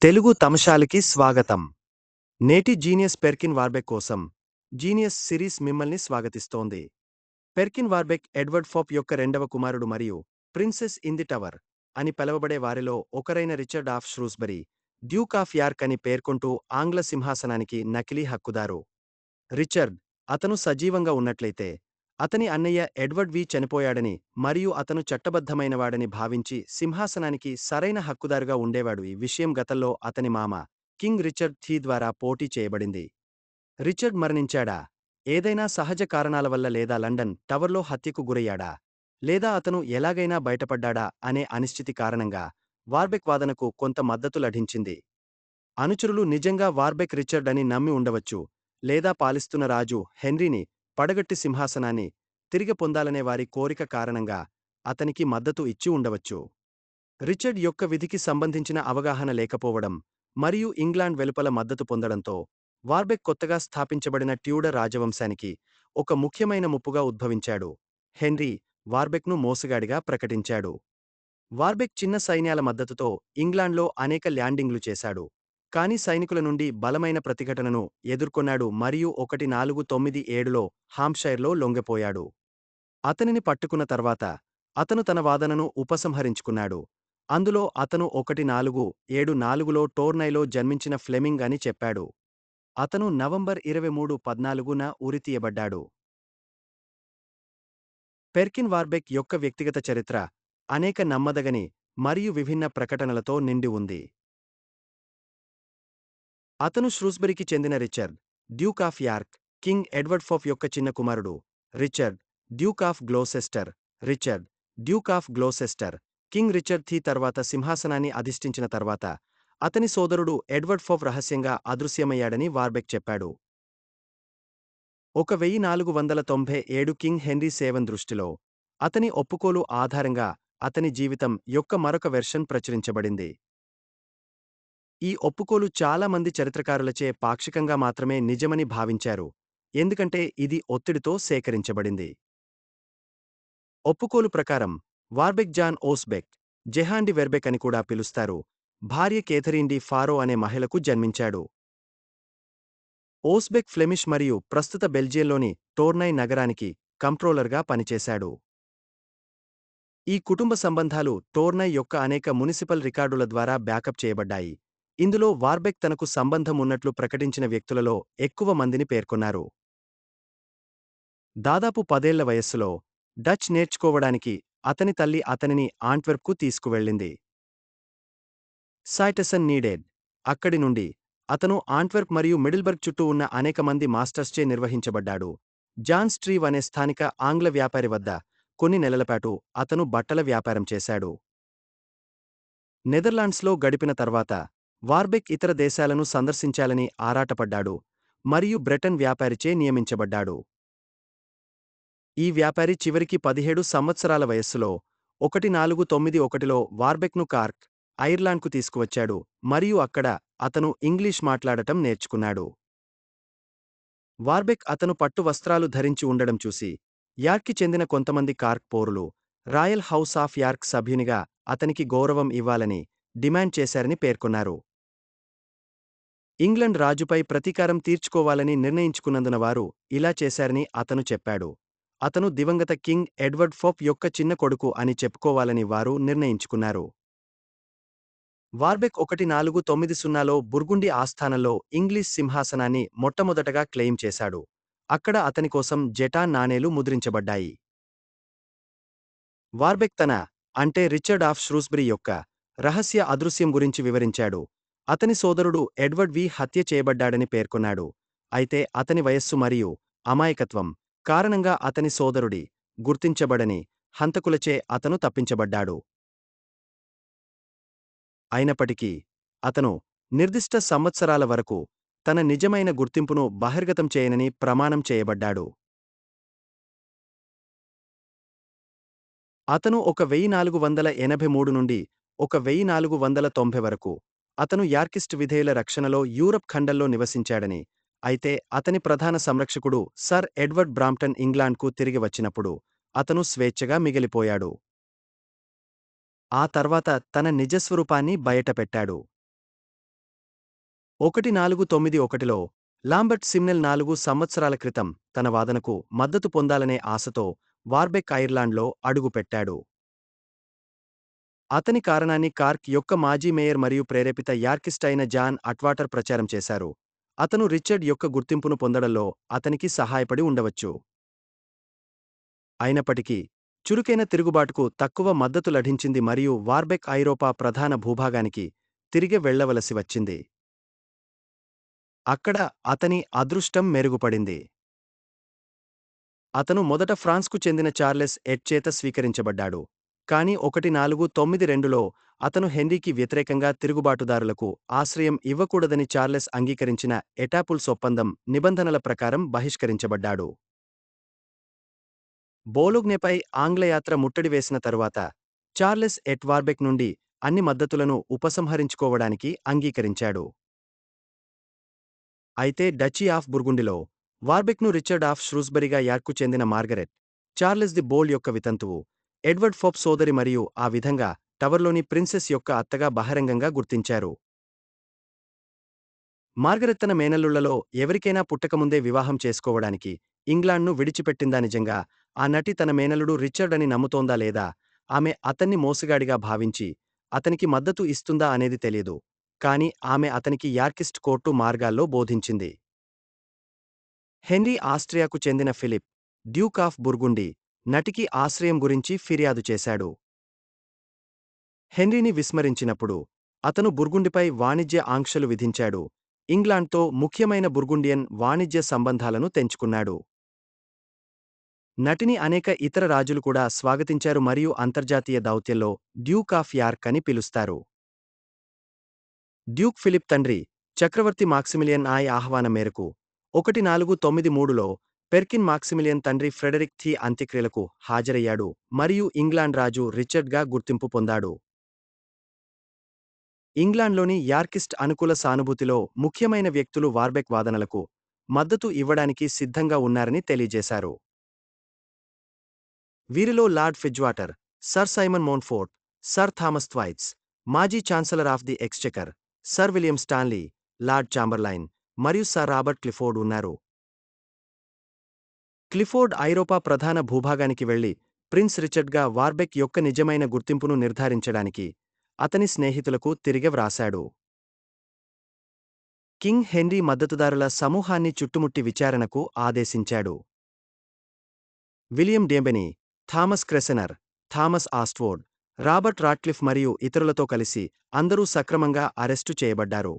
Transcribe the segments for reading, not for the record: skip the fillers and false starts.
తెలుగు తమశాలికి స్వాగతం. నేటి genius Perkin వార్బెక్ కోసం జీనియస్ సిరీస్ మిమ్మల్ని స్వాగతిస్తోంది. పెర్కిన్ వార్బెక్ ఎడ్వర్డ్ ఫోప్ యొక్క రెండవ కుమారుడు మరియు ప్రిన్సెస్ ఇన్ ది టవర్ అని పిలవబడే వారిలో ఒకరైన Richard of Shrewsbury, Duke of York అని పేర్కొంటూ ఆంగ్ల సింహాసనానికి నకిలీ హక్కుదారు. రిచర్డ్, అతను సజీవంగా ఉన్నట్లయితే, అతని అన్నయ్య ఎడ్వర్డ్ చనిపోయాడని మరియు అతను చట్టబద్ధమైనవాడని భావించి సింహాసనానికి సరైన హక్కుదారుగా ఉండేవాడు. ఈ విషయం గతంలో అతని మామ కింగ్ రిచర్డ్ ద్వారా పోటీ చేయబడింది. రిచర్డ్ మరణించాడా? ఏదైనా సహజ కారణాల వల్ల లేదా లండన్ టవర్లో హత్యకు గురయ్యాడా? లేదా అతను ఎలాగైనా బయటపడ్డాడా అనే అనిశ్చితి కారణంగా వార్బెక్ వాదనకు కొంత మద్దతు లభించింది. అనుచరులు నిజంగా వార్బెక్ రిచర్డ్ అని నమ్మి ఉండవచ్చు, లేదా పాలిస్తున్న రాజు హెన్రీని పడగొట్టి సింహాసనాన్ని తిరిగి పొందాలనే వారి కోరిక కారణంగా అతనికి మద్దతు ఇచ్చి ఉండవచ్చు. రిచర్డ్ యొక్క విధికి సంబంధించిన అవగాహన లేకపోవడం మరియు ఇంగ్లాండ్ వెలుపల మద్దతు పొందడంతో వార్బెక్ కొత్తగా స్థాపించబడిన ట్యూడర్ రాజవంశానికి ఒక ముఖ్యమైన ముప్పుగా ఉద్భవించాడు. హెన్రీ వార్బెక్ను మోసగాడిగా ప్రకటించాడు. వార్బెక్ చిన్న సైన్యాల మద్దతుతో ఇంగ్లాండ్లో అనేక ల్యాండింగ్లు చేశాడు, కానీ సైనికుల నుండి బలమైన ప్రతిఘటనను ఎదుర్కొన్నాడు మరియు 1497లో హాంప్షైర్లో లొంగిపోయాడు. అతనిని పట్టుకున్న తర్వాత అతను తన వాదనను ఉపసంహరించుకున్నాడు. అందులో అతను 1474లో టోర్నైలో జన్మించిన ఫ్లెమింగ్ అని చెప్పాడు. అతను నవంబర్ 23, 14న ఉరితీయబడ్డాడు. పెర్కిన్ వార్బెక్ యొక్క వ్యక్తిగత చరిత్ర అనేక నమ్మదగని మరియు విభిన్న ప్రకటనలతో నిండి ఉంది. అతను ష్రూస్బరీకి చెందిన Richard, Duke of York, King Edward ఫోప్ యొక్క చిన్న కుమారుడు. Richard, Duke of Gloucester. Richard, Duke of Gloucester, King Richard తర్వాత సింహాసనాన్ని అధిష్ఠించిన తర్వాత అతని సోదరుడు ఎడ్వర్డ్ ఫోప్ రహస్యంగా అదృశ్యమయ్యాడని వార్బెక్ చెప్పాడు. 1497 కింగ్ హెన్రీ VII దృష్టిలో అతని ఒప్పుకోలు ఆధారంగా అతని జీవితం యొక్క మరొక వెర్షన్ ప్రచురించబడింది. ఈ ఒప్పుకోలు చాలా మంది చరిత్రకారులచే పాక్షికంగా మాత్రమే నిజమని భావించారు, ఎందుకంటే ఇది ఒత్తిడితో సేకరించబడింది. ఒప్పుకోలు ప్రకారం వార్బెక్ జాన్ ఓస్బెక్, జెహాన్ డి వెర్బెక్ అని కూడా పిలుస్తారు, భార్య కేథరీన్ డి ఫారో అనే మహిళకు జన్మించాడు. ఓస్బెక్ ఫ్లెమిష్ మరియు ప్రస్తుత బెల్జియంలోని టోర్నై నగరానికి కంప్ట్రోలర్గా పనిచేశాడు. ఈ కుటుంబ సంబంధాలు టోర్నై యొక్క అనేక మునిసిపల్ రికార్డుల ద్వారా బ్యాకప్ చేయబడ్డాయి. ఇందులో వార్బెక్ తనకు సంబంధం ఉన్నట్లు ప్రకటించిన వ్యక్తులలో ఎక్కువ మందిని పేర్కొన్నారు. దాదాపు 10 ఏళ్ల వయస్సులో డచ్ నేర్చుకోవడానికి అతని తల్లి అతనిని ఆంట్వెర్ప్కు తీసుకువెళ్ళింది. సైటసన్ నీడెడ్. అక్కడి నుండి అతను ఆంట్వెర్ప్ మరియు మిడిల్బర్గ్ చుట్టూ ఉన్న అనేక మంది మాస్టర్స్చే నిర్వహించబడ్డాడు. జాన్ స్ట్రీవ్ అనే స్థానిక ఆంగ్ల వ్యాపారి వద్ద కొన్ని నెలలపాటు అతను బట్టల వ్యాపారం చేశాడు. నెదర్లాండ్స్లో గడిపిన తర్వాత వార్బెక్ ఇతర దేశాలను సందర్శించాలని ఆరాటపడ్డాడు మరియు బ్రెటన్ వ్యాపారిచే నియమించబడ్డాడు. ఈ వ్యాపారి చివరికి 17 సంవత్సరాల వయస్సులో 1491లో వార్బెక్ను కార్క్, ఐర్లాండ్కు తీసుకువచ్చాడు మరియు అక్కడ అతను ఇంగ్లీష్ మాట్లాడటం నేర్చుకున్నాడు. వార్బెక్ అతను పట్టు వస్త్రాలు ధరించి ఉండడం చూసి యార్క్కి చెందిన కొంతమంది కార్క్ పౌరులు రాయల్ హౌస్ ఆఫ్ యార్క్ సభ్యునిగా అతనికి గౌరవం ఇవ్వాలని డిమాండ్ చేశారని పేర్కొన్నారు. ఇంగ్లండ్ రాజుపై ప్రతీకారం తీర్చుకోవాలని నిర్ణయించుకున్నందున వారు ఇలా చేశారని అతను చెప్పాడు. అతను దివంగత కింగ్ ఎడ్వర్డ్ ఫోప్ యొక్క చిన్న కొడుకు అని చెప్పుకోవాలని వారు నిర్ణయించుకున్నారు. వార్బెక్ 1490లో బుర్గుండి ఆస్థానంలో ఇంగ్లీష్ సింహాసనాన్ని మొట్టమొదటగా క్లెయిమ్ చేశాడు. అక్కడ అతని కోసం జెటాన్ నాణేలు ముద్రించబడ్డాయి. వార్బెక్ అంటే రిచర్డ్ ఆఫ్ ష్రూస్బరీ యొక్క రహస్య అదృశ్యం గురించి వివరించాడు. అతని సోదరుడు ఎడ్వర్డ్ హత్య చేయబడ్డాడని పేర్కొన్నాడు, అయితే అతని వయస్సు మరియు అమాయకత్వం కారణంగా అతని సోదరుడి గుర్తించబడని హంతకులచే అతను తప్పించబడ్డాడు. అయినప్పటికీ అతను నిర్దిష్ట సంవత్సరాల వరకు తన నిజమైన గుర్తింపును బహిర్గతం చేయనని ప్రమాణం చేయబడ్డాడు. అతను 1483 నుండి 1490 వరకు అతను యార్కిస్ట్ విధేయుల రక్షణలో యూరప్ ఖండంలో నివసించాడని, అయితే అతని ప్రధాన సంరక్షకుడు సర్ ఎడ్వర్డ్ బ్రాంప్టన్ ఇంగ్లాండ్కు తిరిగి వచ్చినప్పుడు అతను స్వేచ్ఛగా మిగిలిపోయాడు. ఆ తర్వాత తన నిజస్వరూపాన్ని బయటపెట్టాడు. 1491లో లాంబర్ట్ సిమ్నెల్ 4 సంవత్సరాల క్రితం తన వాదనకు మద్దతు పొందాలనే ఆశతో వార్బెక్ ఐర్లాండ్లో అడుగుపెట్టాడు. అతని కారణాన్ని కార్క్ యొక్క మాజీ మేయర్ మరియు ప్రేరేపిత యార్కిస్ట్ అయిన జాన్ అట్వాటర్ ప్రచారం చేశారు. అతను రిచర్డ్ యొక్క గుర్తింపును పొందడంలో అతనికి సహాయపడి ఉండవచ్చు. అయినప్పటికీ, చురుకైన తిరుగుబాటుకు తక్కువ మద్దతు లభించింది మరియు వార్బెక్ ఐరోపా ప్రధాన భూభాగానికి తిరిగి వెళ్లవలసి వచ్చింది. అక్కడ అతని అదృష్టం మెరుగుపడింది. అతను మొదట ఫ్రాన్స్కు చెందిన చార్లెస్ ఎడ్ చేత స్వీకరించబడ్డాడు. కాని 1492లో అతను హెన్రీకి వ్యతిరేకంగా తిరుగుబాటుదారులకు ఆశ్రయం ఇవ్వకూడదని చార్లెస్ అంగీకరించిన ఎటాపుల్స్ ఒప్పందం నిబంధనల ప్రకారం బహిష్కరించబడ్డాడు. బోలోగ్నేపై ఆంగ్లయాత్ర ముట్టడివేసిన తరువాత చార్లెస్ ఎట్ వార్బెక్ నుండి అన్ని మద్దతులను ఉపసంహరించుకోవడానికి అంగీకరించాడు. అయితే డచీ ఆఫ్ బుర్గుండిలో వార్బెక్ను రిచర్డ్ ఆఫ్ ష్రూస్బరిగా యార్కు చెందిన మార్గరెట్, చార్లెస్ ది బోల్డ్ యొక్క వితంతువు, ఎడ్వర్డ్ ఫోప్ సోదరి మరియు ఆ విధంగా టవర్లోని ప్రిన్సెస్ యొక్క అత్తగా బహిరంగంగా గుర్తించారు. మార్గరెట్ తన మేనల్లుళ్లలో ఎవరికైనా పుట్టకముందే వివాహం చేసుకోవడానికి ఇంగ్లాండ్ను విడిచిపెట్టిందా? నిజంగా ఆ నటి తన మేనల్లుడు రిచర్డ్ అని నమ్ముతోందా లేదా ఆమె అతన్ని మోసగాడిగా భావించి అతనికి మద్దతు ఇస్తుందా అనేది తెలియదు. కాని ఆమె అతనికి యార్కిస్ట్ కోర్టు మార్గాల్లో బోధించింది. హెన్రీ ఆస్ట్రియాకు చెందిన ఫిలిప్, డ్యూక్ ఆఫ్ బుర్గుండి, నటికి ఆశ్రయం గురించి ఫిర్యాదు చేశాడు. హెన్రీని విస్మరించినప్పుడు అతను బుర్గుండిపై వాణిజ్య ఆంక్షలు విధించాడు. ఇంగ్లాండ్తో ముఖ్యమైన బుర్గుండియన్ వాణిజ్య సంబంధాలను తెంచుకున్నాడు. నటిని అనేక ఇతర రాజులు కూడా స్వాగతించారు మరియు అంతర్జాతీయ దౌత్యంలో డ్యూక్ ఆఫ్ యార్క్ అని పిలుస్తారు. డ్యూక్ ఫిలిప్ తండ్రి చక్రవర్తి మాక్సిమిలియన్ ఐ ఆహ్వానం మేరకు 1493లో పెర్కిన్ మాక్సిమిలియన్ తండ్రి ఫ్రెడరిక్ థీ అంత్యక్రియలకు హాజరయ్యాడు మరియు ఇంగ్లాండ్ రాజు రిచర్డ్గా గుర్తింపు పొందాడు. ఇంగ్లాండ్లోని యార్కిస్ట్ అనుకూల సానుభూతిలో ముఖ్యమైన వ్యక్తులు వార్బెక్ వాదనలకు మద్దతు ఇవ్వడానికి సిద్ధంగా ఉన్నారని తెలియజేశారు. వీరిలో Lord Fitzwalter, Sir Simon Montfort, Sir Thomas Thwaites, మాజీ Chancellor of the Exchequer, Sir William Stanley, Lord Chamberlain మరియు సర్ రాబర్ట్ క్లిఫోర్డ్ ఉన్నారు. క్లిఫోర్డ్ ఐరోపా ప్రధాన భూభాగానికి వెళ్లి ప్రిన్స్ రిచర్డ్గా వార్బెక్ యొక్క నిజమైన గుర్తింపును నిర్ధారించడానికి అతని స్నేహితులకు తిరిగి వ్రాశాడు. కింగ్ హెన్రీ మద్దతుదారుల సమూహాన్ని చుట్టుముట్టి విచారణకు ఆదేశించాడు. William డేంబెనీ, Thomas క్రెసెనర్, Thomas ఆస్ట్వోర్డ్, Robert Ratcliffe మరియు ఇతరులతో కలిసి అందరూ సక్రమంగా అరెస్టు చేయబడ్డారు.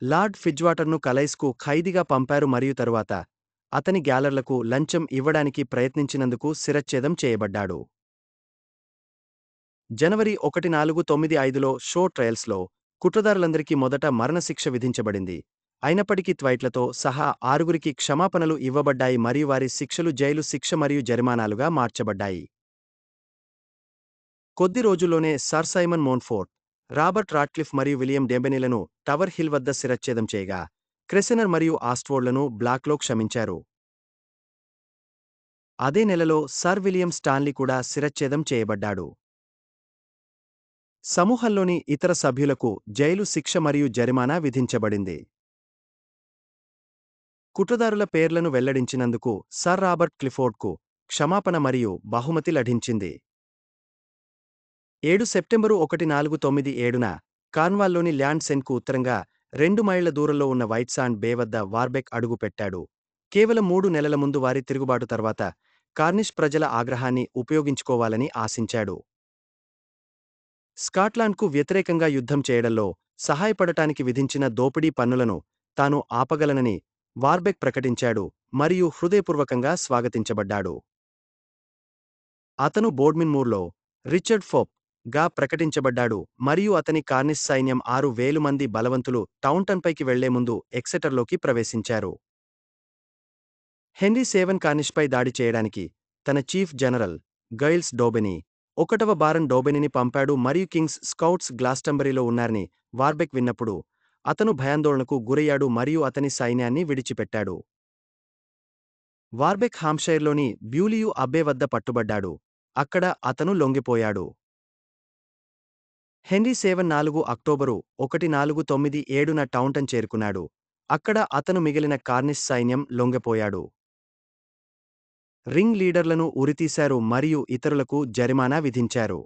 లార్డ్ ఫిజ్వాటర్ను కలైస్కు ఖైదీగా పంపారు మరియు తరువాత అతని గ్యాలర్లకు లంచం ఇవ్వడానికి ప్రయత్నించినందుకు శిరచ్ఛేదం చేయబడ్డాడు. జనవరి 1495లో షో ట్రయల్స్లో కుట్రదారులందరికీ మొదట మరణశిక్ష విధించబడింది. అయినప్పటికీ థ్వైట్లతో సహా ఆరుగురికి క్షమాపణలు ఇవ్వబడ్డాయి మరియు వారి శిక్షలు జైలు శిక్ష మరియు జరిమానాలుగా మార్చబడ్డాయి. కొద్ది రోజుల్లోనే సర్ సైమన్ మోన్ఫోర్ట్, రాబర్ట్ రాట్క్లిఫ్ మరియు విలియం డెంబెనీలను టవర్ హిల్ వద్ద శిరచ్ఛేదం చేయగా క్రెసెనర్ మరియు ఆస్ట్వోర్డ్లను బ్లాక్లో క్షమించారు. అదే నెలలో సర్ విలియం స్టాన్లీ కూడా శిరచ్ఛేదం చేయబడ్డాడు. సమూహంలోని ఇతర సభ్యులకు జైలు శిక్ష మరియు జరిమానా విధించబడింది. కుట్రదారుల పేర్లను వెల్లడించినందుకు సర్ రాబర్ట్ క్లిఫోర్డ్కు క్షమాపణ మరియు బహుమతి లభించింది. 7 సెప్టెంబరు 1497న కార్న్వాల్లోని ల్యాండ్ సెన్కు ఉత్తరంగా 2 మైళ్ల దూరంలో ఉన్న వైట్సాండ్ బే వద్ద వార్బెక్ అడుగుపెట్టాడు. కేవలం 3 నెలల ముందు వారి తిరుగుబాటు తర్వాత కార్నిష్ ప్రజల ఆగ్రహాన్ని ఉపయోగించుకోవాలని ఆశించాడు. స్కాట్లాండ్కు వ్యతిరేకంగా యుద్ధం చేయడంలో సహాయపడటానికి విధించిన దోపిడీ పన్నులను తాను ఆపగలనని వార్బెక్ ప్రకటించాడు మరియు హృదయపూర్వకంగా స్వాగతించబడ్డాడు. అతను బోర్డ్మిన్మూర్లో రిచర్డ్ ఫోప్ గా ప్రకటించబడ్డాడు మరియు అతని కార్నిష్ సైన్యం 6,000 మంది బలవంతులు టౌన్టన్పైకి వెళ్లే ముందు ఎక్సెటర్లోకి ప్రవేశించారు. హెన్రీ సేవన్ కార్నిష్పై దాడి చేయడానికి తన చీఫ్ జనరల్ గైల్స్ డోబెనీ 1వ బారన్ డోబెనీని పంపాడు మరియు కింగ్స్ స్కౌట్స్ గ్లాస్టంబరీలో ఉన్నారని వార్బెక్ విన్నప్పుడు అతను భయాందోళనకు గురయ్యాడు మరియు అతని సైన్యాన్ని విడిచిపెట్టాడు. వార్బెక్ హాంషైర్లోని బ్యూలియు అబ్బే వద్ద పట్టుబడ్డాడు. అక్కడ అతను లొంగిపోయాడు. హెన్రీ 4 అక్టోబరు 1497న టౌంటన్ చేరుకున్నాడు. అక్కడ అతను మిగిలిన కార్నిష్ సైన్యం లొంగిపోయాడు. రింగ్ లీడర్లను ఉరితీశారు మరియు ఇతరులకు జరిమానా విధించారు.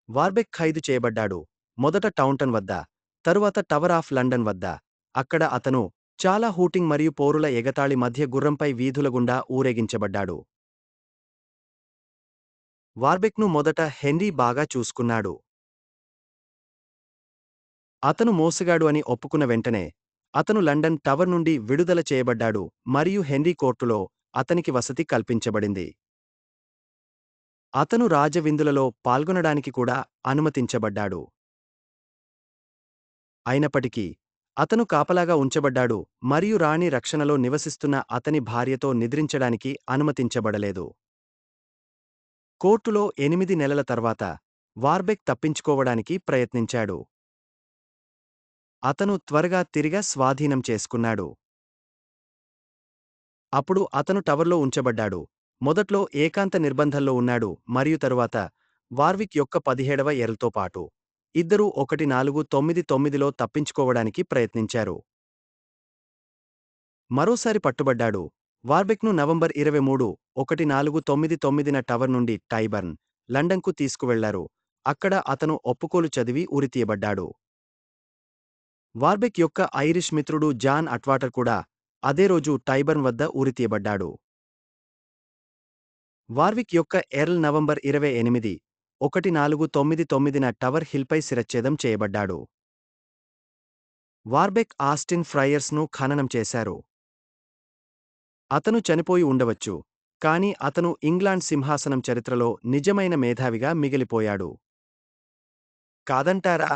వార్బెక్ ఖైదు చేయబడ్డాడు. మొదట టౌంటన్ వద్ద, తరువాత టవర్ ఆఫ్ లండన్ వద్ద. అక్కడ అతను చాలా హూటింగ్ మరియు పౌరుల ఎగతాళి మధ్య గుర్రంపై వీధుల గుండా ఊరేగించబడ్డాడు. వార్బెక్ను మొదట హెన్రీ బాగా చూసుకున్నాడు. అతను మోసగాడు అని ఒప్పుకున్న వెంటనే, అతను లండన్ టవర్ నుండి విడుదల చేయబడ్డాడు మరియు హెన్రీ కోర్టులో అతనికి వసతి కల్పించబడింది. అతను రాజవిందులలో పాల్గొనడానికి కూడా అనుమతించబడ్డాడు. అయినప్పటికీ, అతను కాపలాగా ఉంచబడ్డాడు మరియు రాణి రక్షణలో నివసిస్తున్న అతని భార్యతో నిద్రించడానికి అనుమతించబడలేదు. కోర్టులో 8 నెలల తర్వాత, వార్బెక్ తప్పించుకోవడానికి ప్రయత్నించాడు. అతను త్వరగా తిరిగా స్వాధీనం చేసుకున్నాడు. అప్పుడు అతను టవర్లో ఉంచబడ్డాడు. మొదట్లో ఏకాంత నిర్బంధంలో ఉన్నాడు మరియు తరువాత వార్విక్ యొక్క 17వ ఎర్ల్తో పాటు ఇద్దరూ 1499లో తప్పించుకోవడానికి ప్రయత్నించారు. మరోసారి పట్టుబడ్డాడు. వార్బెక్ను నవంబర్ 23, 1499న టవర్ నుండి టైబర్న్, లండన్కు తీసుకువెళ్లారు. అక్కడ అతను ఒప్పుకోలు చదివి ఉరితీయబడ్డాడు. వార్బెక్ యొక్క ఐరిష్ మిత్రుడు జాన్ అట్వాటర్ కూడా అదే రోజు టైబర్న్ వద్ద ఉరితీయబడ్డాడు. వార్విక్ యొక్క ఎర్ల్ నవంబర్ 28, 1499న టవర్ హిల్పై శిరచ్ఛేదం చేయబడ్డాడు. వార్బెక్ ఆస్టిన్ ఫ్రైయర్స్ను ఖననం చేశారు. అతను చనిపోయి ఉండవచ్చు, కాని అతను ఇంగ్లాండ్ సింహాసనం చరిత్రలో నిజమైన మేధావిగా మిగిలిపోయాడు. కాదంటారా?